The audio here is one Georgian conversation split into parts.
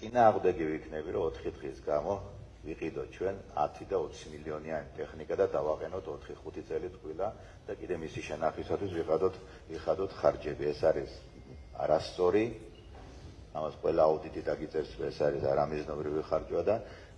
წინააღმდეგი ვიქნები, რომ 4 დღის გამო ვიყიდოთ ჩვენ 10 და 20 მილიონიანი ტექნიკა და დავაყენოთ 4-5 წელი თბილა და კიდე მისი შენახისათვის ვიხადოთ ხარჯები. ეს არის არასწორი, ამას ყველა აუდიტი დაგიწერს, ეს არის არამიზნობრივი ხარჯვა და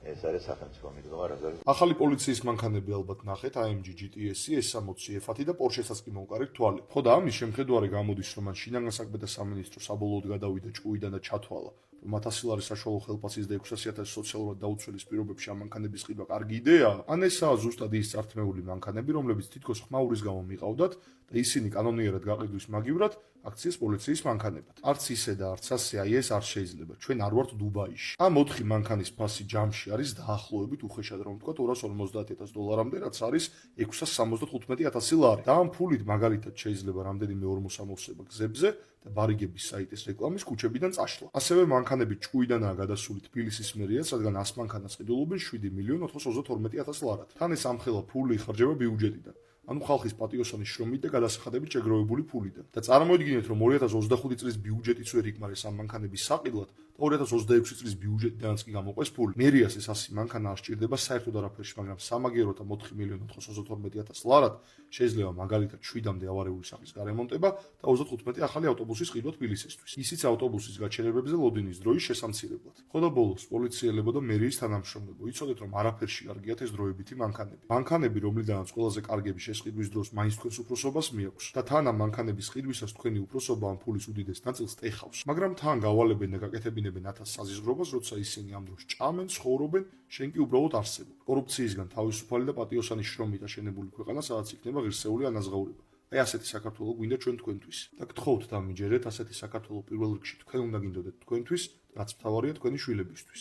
ეს არის სახელმწიფო მიდგომა, რომელიც ახალი პოლიციის მანქანები ალბათ ნახეთ, AMG GTS-ი, S60 F-ი და Porsche-საც კი მოვყარეთ თვალე. ხო და ამის შემხედვარი გამოდის, რომ მან შინაგან საქმეთა სამინისტრო საბოლოოდ გადავიდა ჭკუიდან და ჩათვალა, რომ 1000 ლარის საშუალო ხელფასის და 600.000 სოციალურად დაუცველის პირობებში ამ მანქანების ყიდვა კარგი იდეაა? ან ესაა ზუსტად ის წართმეული მანქანები, რომლებიც თითქოს ხმაურის გამო მიყავდათ და ისინი კანონიერად გაყიდვის მაგივრად აქციის პოლიციის მანქანებად. არც ისე და არც ასე ეს არ შეიძლება. ჩვენ არ ვართ დუბაიში. ამ 4 მანქანის ფასი ჯამში არის დაახლოებით უხეშად რომ ვთქვათ $250,000-მდე, რაც არის 675,000 ლარი. და ამ ფულით მაგალითად შეიძლება რამდენიმე ორმოსამოსება გზებზე და ბარიგების საიტის რეკლამის ქუჩებიდან წაშლა. ასევე მანქანები ჭკუიდანაა გადასული თბილისის მერიას, რადგან 100 მანქანას ყიდულობენ 7,432,000 ლარად. თან ეს ამხელა ფული იხარჯება ბიუჯეტიდან. ანუ ხალხის პატიოსანის შრომით და გადასახადებით შეგროვებული ფულიდან. და წარმოიდგინეთ, რომ 2025 წლის ბიუჯეტიც ვერ იკმარეს ამ მანქანების საყიდლად და 2026 წლის ბიუჯეტიდანაც კი გამოყვეს ფული. მერიას ეს 100 მანქანა არ სჭირდება საერთოდ არაფერში, მაგრამ სამაგიეროდ 4,432,000 ლარად შეიძლება მაგალითად 7-მდე ავარიული სახლის გარემონტება და 35 ახალი ავტობუსის ყიდვა თბილისისთვის. ისიც ავტობუსის გაჩერებებზე ლოდინის დროის შესამცირებლად. ხო და ბოლოს პოლიციელებო და მერიის თანამშრომლებო, იცოდეთ რომ არაფერში არ გიათ ეს დროებითი მანქანები. მანქანები, რომლიდანაც ყველაზე კარგები ყიდვის დროს მაინც თქვენს უფროსობას მიაქვს და თან ამ მანქანების ყიდვისას თქვენი უფროსობა ამ ფულის უდიდეს ნაწილს ტეხავს. მაგრამ თან გავალებენ და გაკეთებინებენ 1000 საზიზღრობას, როცა ისინი ამ დროს ჭამენ, ცხოვრობენ, შენ კი უბრალოდ არსებობ. კორუფციისგან თავისუფალი და პატიოსანი შრომით აშენებული ქვეყანა, სადაც იქნება ღირსეული ანაზღაურება. აი ასეთი საქართველო გვინდა ჩვენ თქვენთვის. და გთხოვთ დამიჯერეთ, ასეთი საქართველო პირველ რიგში თქვენ უნდა გინდოდეთ თქვენთვის, რაც მთავარია თქვენი შვილებისთვის.